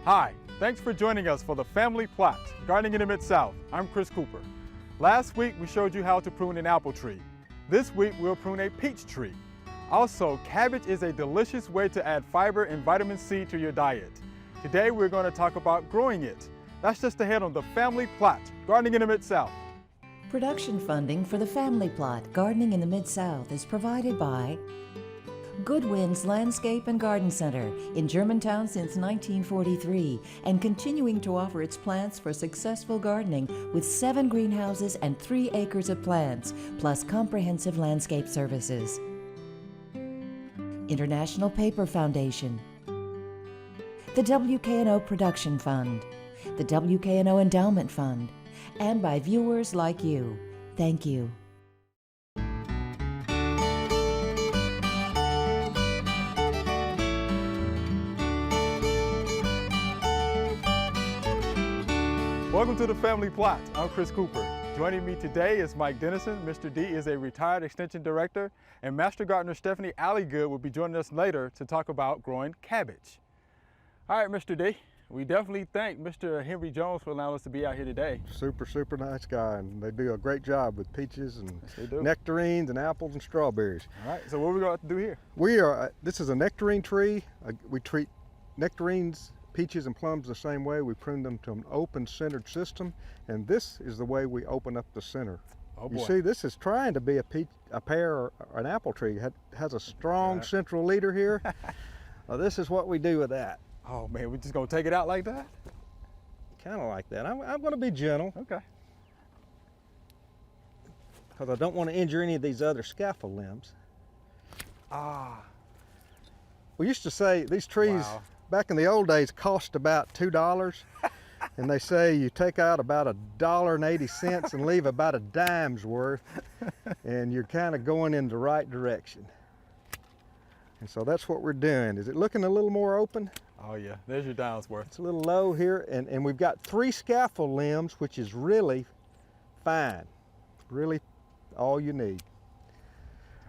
Hi, thanks for joining us for the Family Plot, Gardening in the Mid-South. I'm Chris Cooper. Last week we showed you how to prune an apple tree. This week we'll prune a peach tree. Also, cabbage is a delicious way to add fiber and vitamin C to your diet. Today we're going to talk about growing it. That's just ahead on the Family Plot, Gardening in the Mid-South. Production funding for the Family Plot, Gardening in the Mid-South is provided by Goodwin's Landscape and Garden Center in Germantown since 1943 and continuing to offer its plants for successful gardening with 7 greenhouses and 3 acres of plants, plus comprehensive landscape services. International Paper Foundation, the WKNO Production Fund, the WKNO Endowment Fund, and by viewers like you. Thank you. Welcome to the Family Plot. I'm Chris Cooper. Joining me today is Mike Dennison. Mr. D is a retired extension director, and Master Gardener Stephanie Alligood will be joining us later to talk about growing cabbage. All right, Mr. D, we definitely thank Mr. Henry Jones for allowing us to be out here today. Super nice guy, and they do a great job with peaches and Yes, they do. nectarines and apples and strawberries. All right, so what are we going to do here? This is a nectarine tree. We treat nectarines, peaches and plums the same way. We prune them to an open-centered system, and this is the way we open up the center. Oh boy. You see, this is trying to be a pear or an apple tree. It has a strong central leader here. This is what we do with that. Oh man, we're just going to take it out like that? Kind of like that. I'm going to be gentle Okay. because I don't want to injure any of these other scaffold limbs. We used to say these trees, Wow. back in the old days, cost about $2, and they say you take out about $1.80 and leave about a dime's worth, and you're kind of going in the right direction. And so that's what we're doing. Is it looking a little more open? Oh yeah, there's your dime's worth. It's a little low here, and we've got 3 scaffold limbs, which is really fine, really all you need.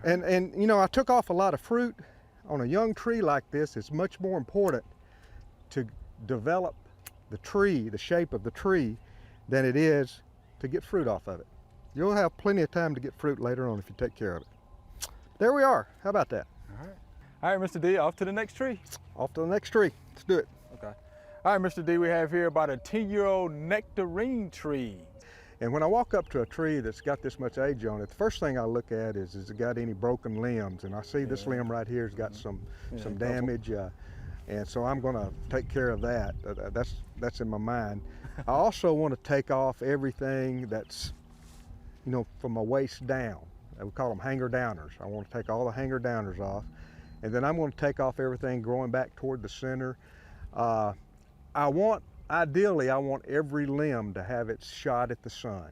And you know, I took off a lot of fruit. On a young tree like this, it's much more important to develop the tree, the shape of the tree, than it is to get fruit off of it. You'll have plenty of time to get fruit later on if you take care of it. There we are. How about that? All right. All right, Mr. D, off to the next tree. Off to the next tree. Let's do it. Okay. All right, Mr. D, we have here about a 10-year-old nectarine tree. And when I walk up to a tree that's got this much age on it, the first thing I look at is it got any broken limbs? And I see this limb right here has got some damage, and so I'm going to take care of that. That's in my mind. I also want to take off everything that's, you know, from my waist down. We call them hanger downers. I want to take all the hanger downers off, and then I'm going to take off everything growing back toward the center. Ideally, I want every limb to have its shot at the sun.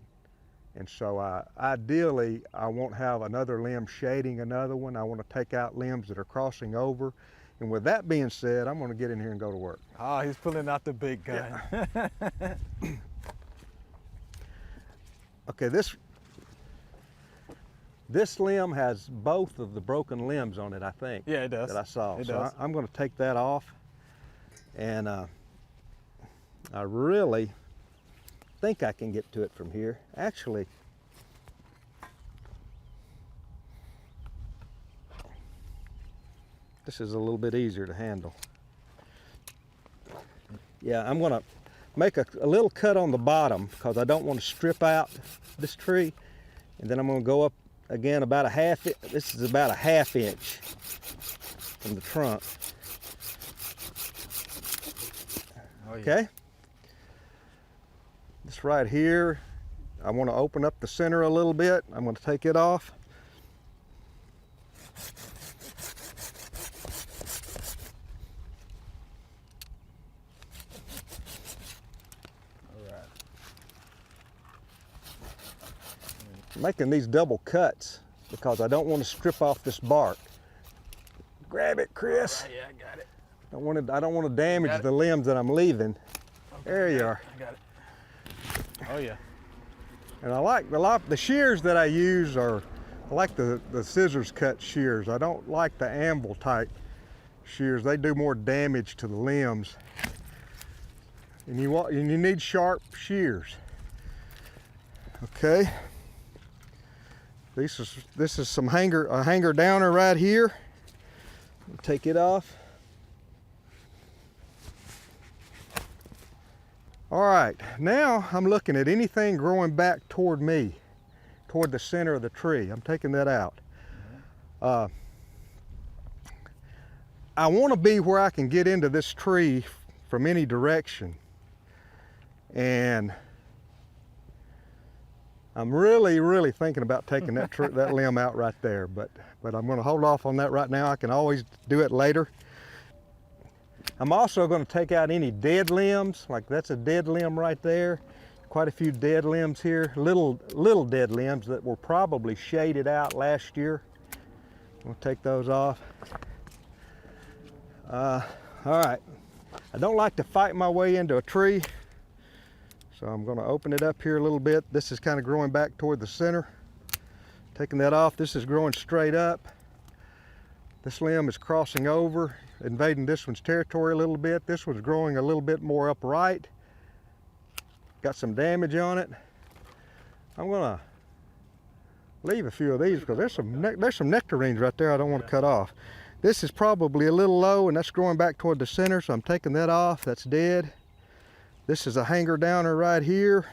And so ideally, I won't have another limb shading another one. I want to take out limbs that are crossing over. And with that being said, I'm going to get in here and go to work. Ah, he's pulling out the big gun. Yeah. Okay, this limb has both of the broken limbs on it, I think. Yeah, it does. That I saw. It so does. I'm going to take that off. And I really think I can get to it from here. Actually, this is a little bit easier to handle. Yeah, I'm going to make a little cut on the bottom because I don't want to strip out this tree. And then I'm going to go up again about a half inch. This is about a ½ inch from the trunk. Oh, yeah. Okay? This right here, I want to open up the center a little bit. I'm going to take it off. All right. Making these double cuts because I don't want to strip off this bark. Grab it, Chris. Yeah, I got it. I don't want to damage the limbs that I'm leaving. Okay, There you are. I got it. Oh yeah. And I like the shears that I use I like the scissors cut shears. I don't like the anvil type shears. They do more damage to the limbs. And you need sharp shears. Okay. This is a hanger downer right here. Take it off. All right, now I'm looking at anything growing back toward me, toward the center of the tree. I'm taking that out. I want to be where I can get into this tree from any direction. And I'm really thinking about taking that limb out right there, but I'm going to hold off on that right now. I can always do it later. I'm also going to take out any dead limbs, like that's a dead limb right there. Quite a few dead limbs here, little dead limbs that were probably shaded out last year. We'll take those off. All right, I don't like to fight my way into a tree, so I'm going to open it up here a little bit. This is kind of growing back toward the center. Taking that off, this is growing straight up. This limb is crossing over, invading this one's territory a little bit. This one's growing a little bit more upright. Got some damage on it. I'm gonna leave a few of these because there's some nectarines right there I don't want to cut off. This is probably a little low and that's growing back toward the center, so I'm taking that off. That's dead. This is a hanger downer right here,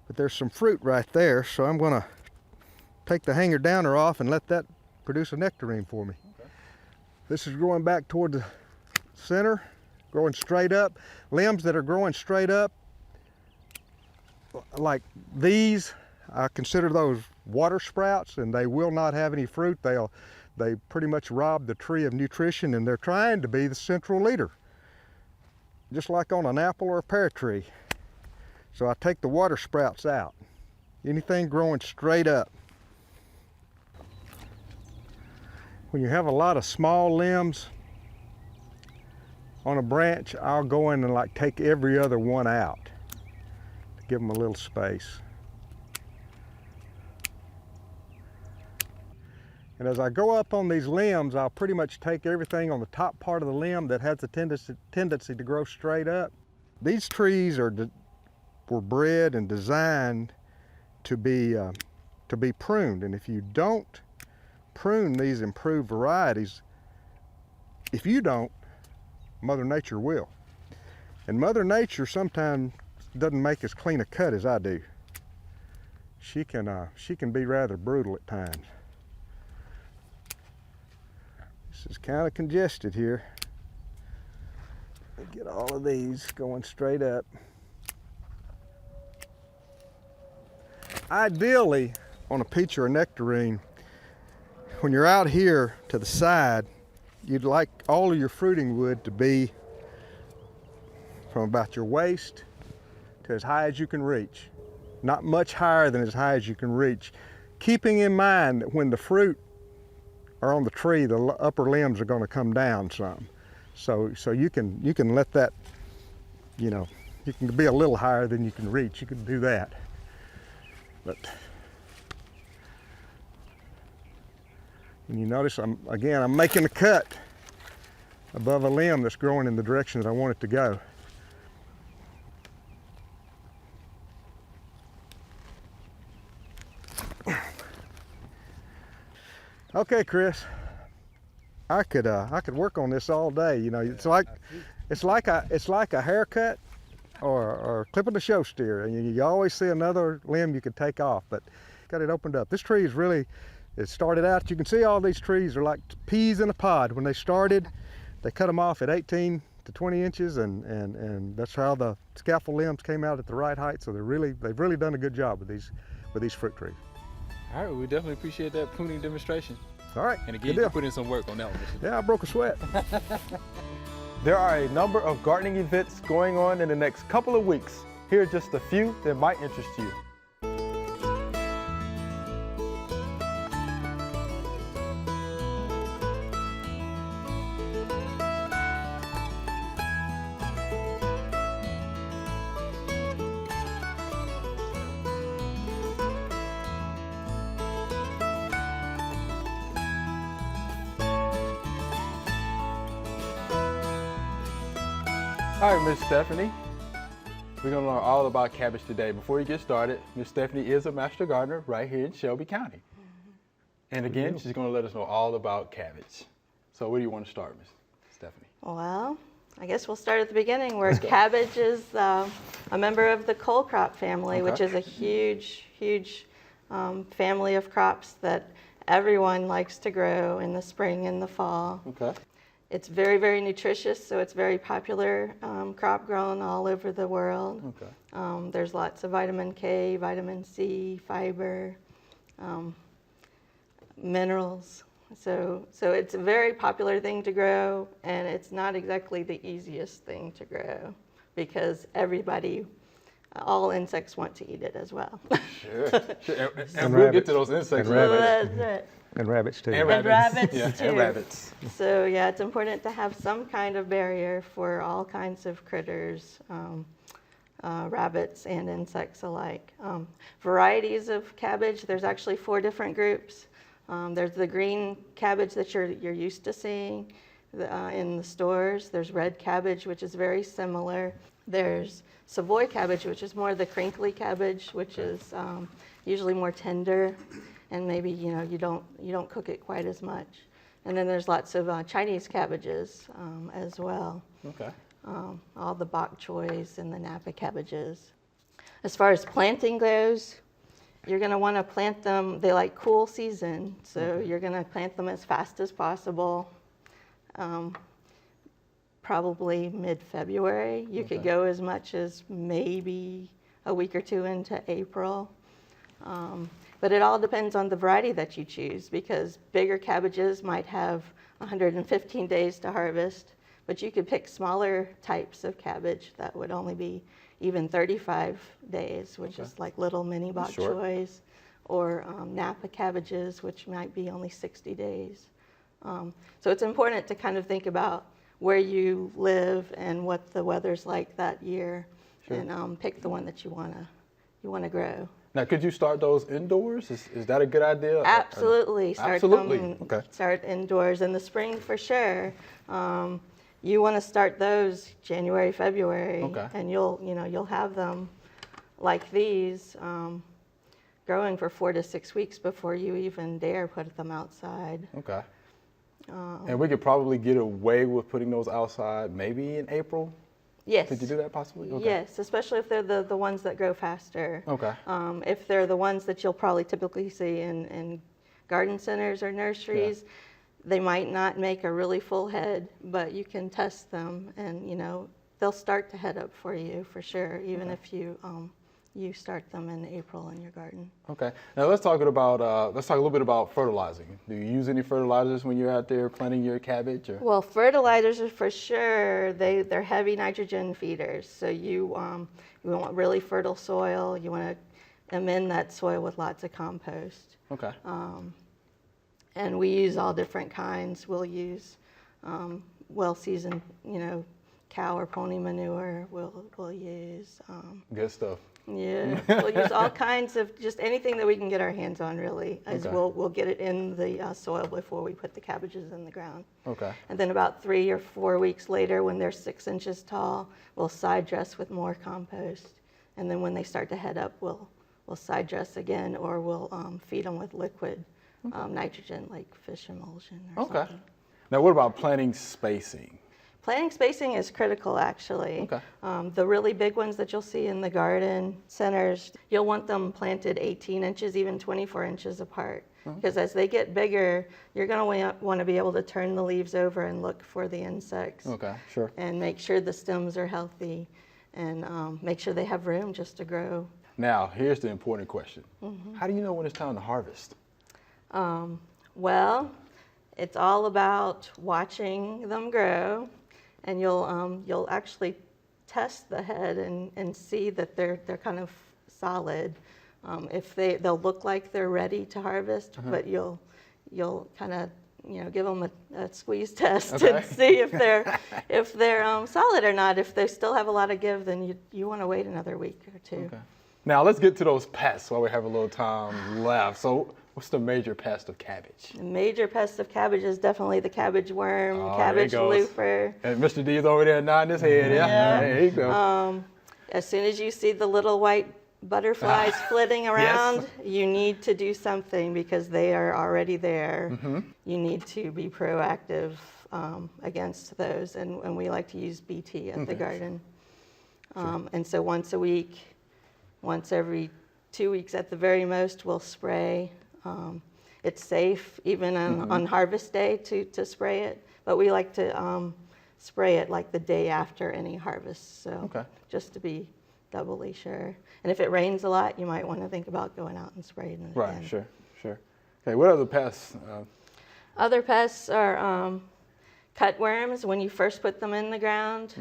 but there's some fruit right there, so I'm gonna take the hanger downer off and let that produce a nectarine for me. Okay. This is growing back toward the center, growing straight up. Limbs that are growing straight up, like these, I consider those water sprouts, and they will not have any fruit. They pretty much rob the tree of nutrition, and they're trying to be the central leader, just like on an apple or a pear tree. So I take the water sprouts out. Anything growing straight up. When you have a lot of small limbs on a branch, I'll go in and like take every other one out to give them a little space. And as I go up on these limbs, I'll pretty much take everything on the top part of the limb that has a tendency to grow straight up. These trees were bred and designed to be pruned, and if you don't prune these improved varieties, if you don't, Mother Nature will. And Mother Nature sometimes doesn't make as clean a cut as I do. She can be rather brutal at times. This is kind of congested here. Get all of these going straight up. Ideally, on a peach or a nectarine, when you're out here to the side, you'd like all of your fruiting wood to be from about your waist to as high as you can reach. Not much higher than as high as you can reach. Keeping in mind that when the fruit are on the tree, the upper limbs are going to come down some. So you can let that, you can be a little higher than you can reach. You can do that. But and you notice I'm making a cut above a limb that's growing in the direction that I want it to go. Okay, Chris, I could work on this all day. It's like a haircut or clipping a show steer, and you always see another limb you could take off, but got it opened up. This tree is really, it started out, you can see all these trees are like peas in a pod. When they started, they cut them off at 18 to 20 inches, and that's how the scaffold limbs came out at the right height. So they've really done a good job with these fruit trees. All right, well, we definitely appreciate that pruning demonstration. All right, and again, you put in some work on that one. Yeah, I broke a sweat. There are a number of gardening events going on in the next couple of weeks. Here are just a few that might interest you. All right, Miss Stephanie, We're going to learn all about cabbage today. Before we get started, Miss Stephanie is a master gardener right here in Shelby County. And again, she's going to let us know all about cabbage. So where do you want to start, Miss Stephanie? Well, I guess we'll start at the beginning where cabbage is a member of the cole crop family, which is a huge, huge family of crops that everyone likes to grow in the spring and the fall. Okay. It's very, very nutritious, so it's very popular crop grown all over the world. Okay. There's lots of vitamin K, vitamin C, fiber, minerals. So it's a very popular thing to grow, and it's not exactly the easiest thing to grow because everybody, all insects want to eat it as well. Sure. And we'll get rabbits. to those insects. And later. rabbits. That's it. And rabbits too. And And rabbits. rabbits Yeah, too. and rabbits. So yeah, it's important to have some kind of barrier for all kinds of critters, rabbits and insects alike. Varieties of cabbage, there's actually 4 different groups. There's the green cabbage that you're used to seeing in the stores. There's red cabbage, which is very similar. There's Savoy cabbage, which is more the crinkly cabbage, which is usually more tender, and maybe you don't cook it quite as much. And then there's lots of Chinese cabbages as well. Okay. All the bok choys and the Napa cabbages. As far as planting goes, you're going to want to plant them. They like cool season, so you're going to plant them as fast as possible. Probably mid-February. You could go as much as maybe a week or 2 into April. But it all depends on the variety that you choose, because bigger cabbages might have 115 days to harvest, but you could pick smaller types of cabbage that would only be even 35 days, which is like little mini bok choys, or Napa cabbages, which might be only 60 days. So it's important to kind of think about where you live and what the weather's like that year, and pick the one that you wanna grow. Now, could you start those indoors? Is that a good idea? Absolutely. Absolutely. Okay. Start indoors in the spring for sure. You want to start those January, February, Okay. and you'll have them like these growing for 4 to 6 weeks before you even dare put them outside. Okay. And we could probably get away with putting those outside maybe in April? Yes. Could you do that possibly? Okay. Yes, especially if they're the ones that grow faster. Okay. If they're the ones that you'll probably typically see in garden centers or nurseries, they might not make a really full head, but you can test them, and they'll start to head up for you for sure, even if you start them in April in your garden. Okay. Now let's talk a little bit about fertilizing. Do you use any fertilizers when you're out there planting your cabbage? Or? Well, fertilizers are for sure. They're heavy nitrogen feeders, so you want really fertile soil. You want to amend that soil with lots of compost. Okay. And we use all different kinds. We'll use well-seasoned, cow or pony manure. We'll use. Good stuff. Yeah, we'll use all kinds of just anything that we can get our hands on. Really, Okay. we'll get it in the soil before we put the cabbages in the ground. Okay. And then about 3 or 4 weeks later, when they're 6 inches tall, we'll side dress with more compost. And then when they start to head up, we'll side dress again, or we'll feed them with liquid nitrogen, like fish emulsion or something. Now, what about planting spacing? Planting spacing is critical, actually. Okay. The really big ones that you'll see in the garden centers, you'll want them planted 18 inches, even 24 inches apart. Because as they get bigger, you're going to want to be able to turn the leaves over and look for the insects. Okay, sure. And make sure the stems are healthy, and make sure they have room just to grow. Now, here's the important question. How do you know when it's time to harvest? Well, it's all about watching them grow, and you'll actually test the head and see that they're kind of solid. If they'll look like they're ready to harvest, but you'll kind of give them a squeeze test and see if they're solid or not. If they still have a lot of give, then you want to wait another week or 2. Okay. Now let's get to those pests while we have a little time left. So what's the major pest of cabbage? The major pest of cabbage is definitely the cabbage worm, Oh, cabbage there it goes. looper. And Mr. D is over there nodding his head. Yeah. There you go. As soon as you see the little white butterflies flitting around, you need to do something because they are already there. You need to be proactive against those, and we like to use BT at the garden. And so once a week, once every 2 weeks at the very most, we'll spray. It's safe even on harvest day to spray it, but we like to spray it like the day after any harvest, so just to be doubly sure. And if it rains a lot, you might want to think about going out and spraying it Right, again. sure. Okay, what other pests? Other pests are cutworms. When you first put them in the ground,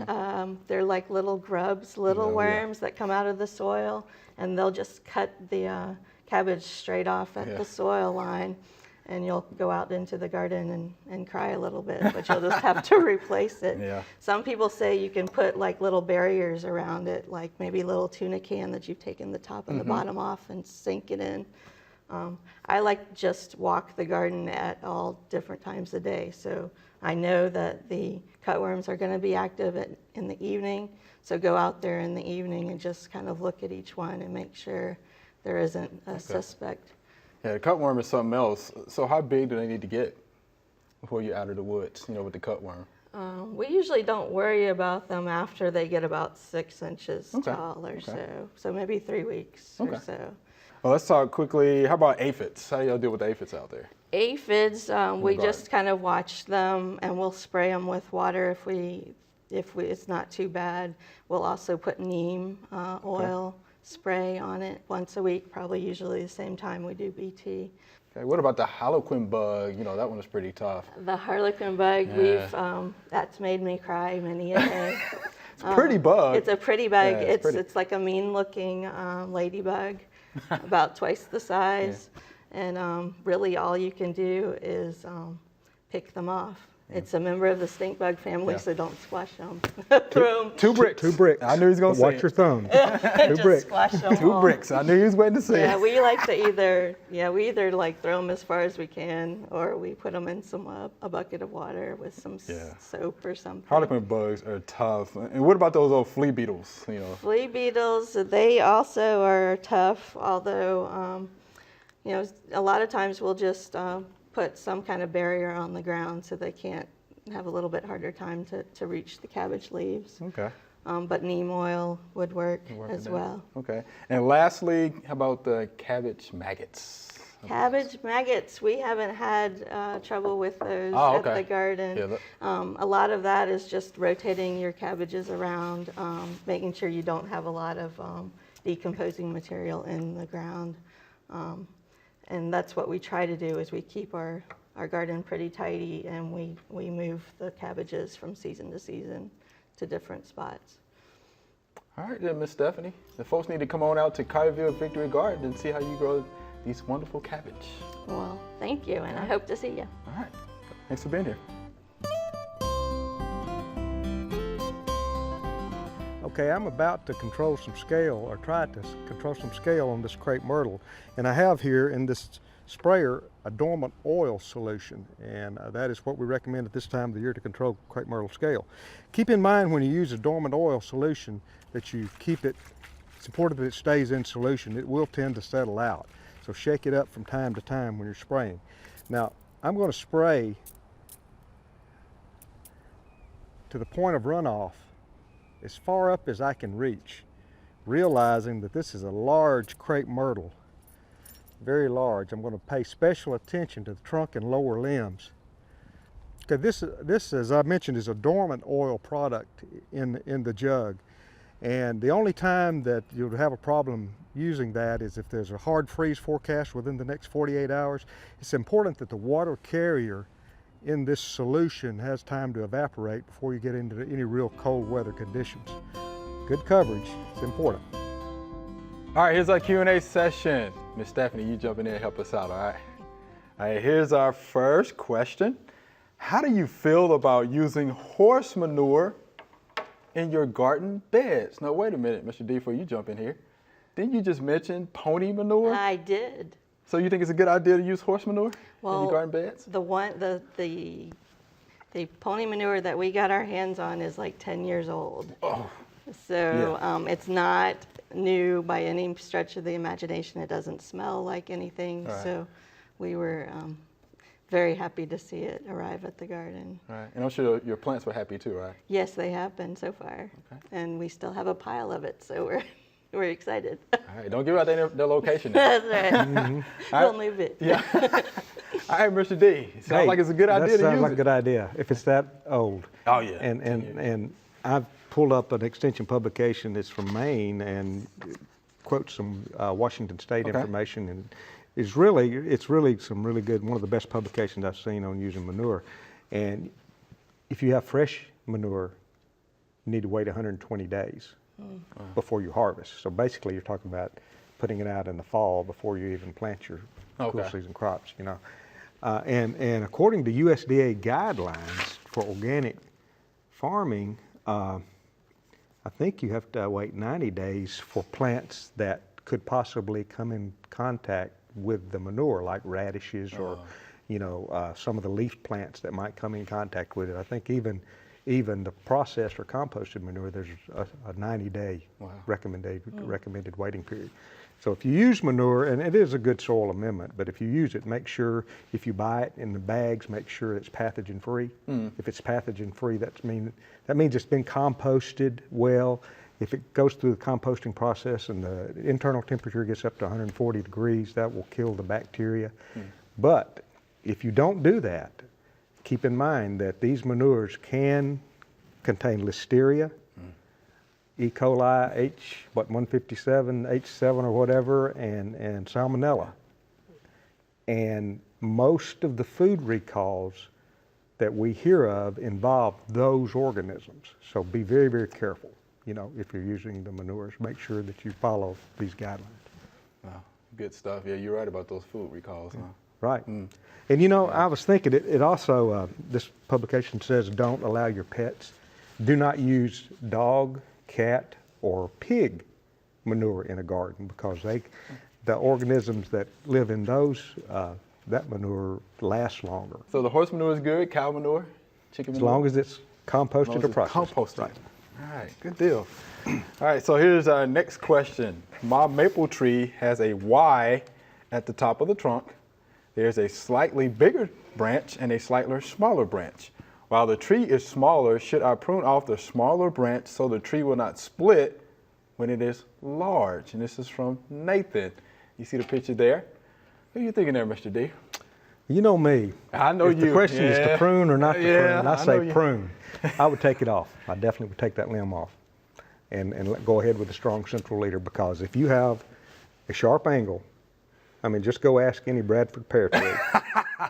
they're like little grubs, little worms that come out of the soil, and they'll just cut the cabbage straight off at the soil line, and you'll go out into the garden and cry a little bit, but you'll just have to replace it. Some people say you can put like little barriers around it, like maybe a little tuna can that you've taken the top and the bottom off and sink it in. I like just walk the garden at all different times of day, so I know that the cutworms are going to be active in the evening, so go out there in the evening and just kind of look at each one and make sure there isn't a suspect. Yeah, the cutworm is something else. So how big do they need to get before you're out of the woods, with the cutworm? We usually don't worry about them after they get about 6 inches tall or so. So maybe 3 weeks or so. Well, let's talk quickly. How about aphids? How do y'all deal with aphids out there? Aphids, we just kind of watch them, and we'll spray them with water if it's not too bad. We'll also put neem oil spray on it once a week, probably usually the same time we do BT. Okay, what about the harlequin bug? That one is pretty tough. The harlequin bug, that's made me cry many a day. It's a pretty bug. It's a pretty bug. Yeah, it's like a mean-looking ladybug, about twice the size, and really all you can do is pick them off. It's a member of the stink bug family, so don't squash them. Throw them. Two bricks. I knew he was going to say Watch your thumb. Just bricks. squash them. Two bricks. I knew he was waiting to say it. We like to either like throw them as far as we can, or we put them in a bucket of water with some soap or something. Harlequin bugs are tough. And what about those old flea beetles? Flea beetles, they also are tough, although, a lot of times we'll just put some kind of barrier on the ground so they can't have a little bit harder time to reach the cabbage leaves. Okay. But neem oil would work as well. Okay. And lastly, how about the cabbage maggots? Cabbage maggots, we haven't had trouble with those at the garden. A lot of that is just rotating your cabbages around, making sure you don't have a lot of decomposing material in the ground. And that's what we try to do, is we keep our garden pretty tidy, and we move the cabbages from season to season to different spots. All right then, Miss Stephanie. The folks need to come on out to Carterville Victory Garden and see how you grow these wonderful cabbage. Well, thank you, and I hope to see you. All right. Thanks for being here. Okay, I'm about to control some scale, or try to control some scale on this crepe myrtle. And I have here in this sprayer a dormant oil solution, and that is what we recommend at this time of the year to control crepe myrtle scale. Keep in mind when you use a dormant oil solution that you keep it, it's important that it stays in solution. It will tend to settle out. So shake it up from time to time when you're spraying. Now, I'm going to spray to the point of runoff as far up as I can reach, realizing that this is a large crepe myrtle, very large. I'm going to pay special attention to the trunk and lower limbs. Okay, this, as I mentioned, is a dormant oil product in the jug. And the only time that you'll have a problem using that is if there's a hard freeze forecast within the next 48 hours. It's important that the water carrier in this solution has time to evaporate before you get into any real cold weather conditions. Good coverage, it's important. All right, here's our Q&A session. Miss Stephanie, you jump in there and help us out, all right? All right, here's our first question. How do you feel about using horse manure in your garden beds? Now, wait a minute, Mr. D, before you jump in here. Didn't you just mention pony manure? I did. So you think it's a good idea to use horse manure in Well, your garden beds? The pony manure that we got our hands on is like 10 years old. Oh. So Yeah. it's not new by any stretch of the imagination. It doesn't smell like anything. Right. So we were very happy to see it arrive at the garden. Right. And I'm sure your plants were happy too, right? Yes, they have been so far. Okay. And we still have a pile of it, so we're excited. All right. Don't give out their location now. That's right. All We'll right. move it. Yeah. All right, Mr. D. Sounds like it's a good idea that to sounds use like it. a good idea if it's that old. Oh, yeah. And I've pulled up an extension publication that's from Maine and quotes some Washington State Okay. information, and it's really some really good, one of the best publications I've seen on using manure. And if you have fresh manure, you need to wait 120 days before you harvest. So basically, you're talking about putting it out in the fall before you even plant your cool Okay. season crops. You know, and according to USDA guidelines for organic farming, I think you have to wait 90 days for plants that could possibly come in contact with the manure, like radishes or, some of the leaf plants that might come in contact with it. I think even the processed or composted manure, there's a 90-day Wow. recommended waiting period. So if you use manure, and it is a good soil amendment, but if you use it, make sure if you buy it in the bags, make sure it's pathogen free. If it's pathogen free, that means it's been composted well. If it goes through the composting process and the internal temperature gets up to 140 degrees, that will kill the bacteria. But if you don't do that, keep in mind that these manures can contain Listeria, E. coli, H157, H7 or whatever, and Salmonella. And most of the food recalls that we hear of involve those organisms. So be very, very careful. If you're using the manures, make sure that you follow these guidelines. Wow. Good stuff. Yeah, you're right about those food recalls, huh? Right. And I was thinking, it also, this publication says don't allow your pets, do not use dog, cat, or pig manure in a garden, because the organisms that live in those, that manure lasts longer, So the horse manure is good, cow manure, chicken as manure? long as it's composted or processed. Composted. Right. All right, good deal. All right, so here's our next question. My maple tree has a Y at the top of the trunk. There's a slightly bigger branch and a slightly smaller branch. While the tree is smaller, should I prune off the smaller branch so the tree will not split when it is large? And this is from Nathan. You see the picture there? What are you thinking there, Mr. D? You know me. I know if you. the question is to Yeah. prune or not to Yeah, prune, I I know say you. prune. I would take it off. I definitely would take that limb off and go ahead with a strong central leader, because if you have a sharp angle, just go ask any Bradford pear tree.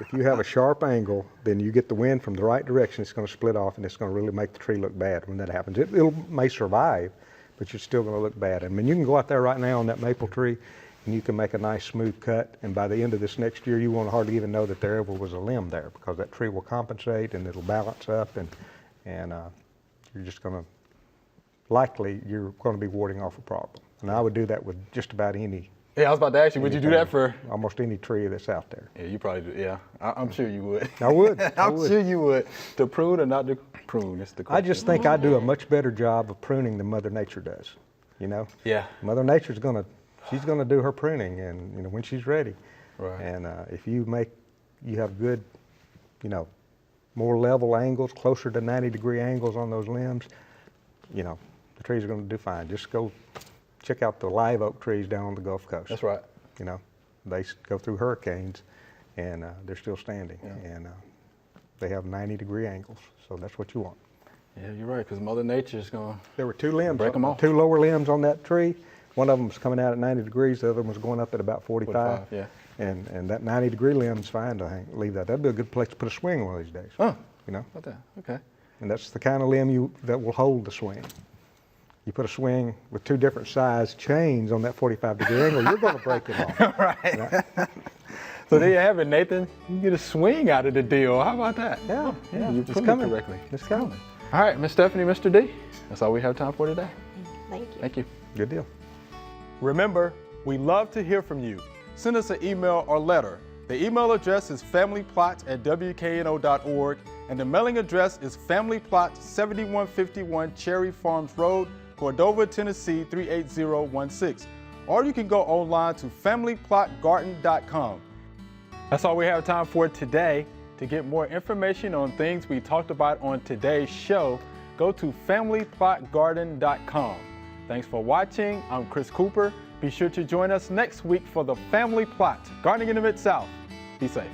If you have a sharp angle, then you get the wind from the right direction, it's going to split off, and it's going to really make the tree look bad when that happens. It may survive, but you're still going to look bad. You can go out there right now on that maple tree, and you can make a nice smooth cut, and by the end of this next year, you won't hardly even know that there ever was a limb there, because that tree will compensate and it'll balance up, and you're just going to, likely, you're going to be warding off a problem. And I would do that with just about any. Yeah, I was about to ask you, would you do that for? Almost any tree that's out there. Yeah, you probably do. Yeah, I'm sure you would. I would. I'm sure you would. To prune or not to prune? That's the I question. just think I do a much better job of pruning than Mother Nature does. Yeah. Mother Nature's she's gonna do her pruning, and when she's ready. Right. And if you have good, more level angles, closer to 90-degree angles on those limbs, the trees are gonna do fine. Just go check out the live oak trees down on the Gulf Coast. That's right. They go through hurricanes, and they're still standing, Yeah. and they have 90-degree angles. So that's what you want. Yeah, you're right, because Mother Nature's going to. There were two limbs, Break 'em off. two lower limbs on that tree. One of them was coming out at 90 degrees, the other one was going up at about 45. 45, yeah. And that 90-degree limb's fine to leave that. That'd be a good place to put a swing one of these days. Oh, How about that. Okay. And that's the kind of limb that will hold the swing. You put a swing with two different size chains on that 45-degree angle, you're going to break it off. Right. So there you have it, Nathan. You can get a swing out of the deal. How about that? Yeah, You it's pruned it coming. correctly. It's coming. All right, Miss Stephanie, Mr. D. That's all we have time for today. Thank you. Thank you. Good deal. Remember, we love to hear from you. Send us an email or letter. The email address is familyplot@wkno.org, and the mailing address is Family Plot, 7151 Cherry Farms Road, Cordova, Tennessee 38016. Or you can go online to familyplotgarden.com. That's all we have time for today. To get more information on things we talked about on today's show, go to familyplotgarden.com. Thanks for watching. I'm Chris Cooper. Be sure to join us next week for the Family Plot, Gardening in the Mid-South. Be safe.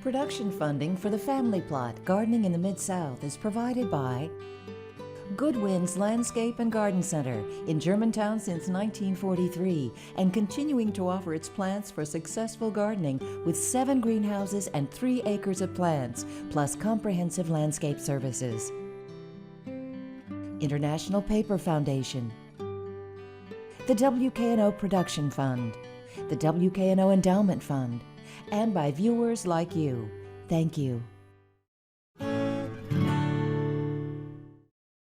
Production funding for the Family Plot, Gardening in the Mid-South is provided by Good Winds Landscape and Garden Center in Germantown since 1943 and continuing to offer its plants for successful gardening with 7 greenhouses and 3 acres of plants, plus comprehensive landscape services. International Paper Foundation, the WKNO Production Fund, the WKNO Endowment Fund, and by viewers like you. Thank you.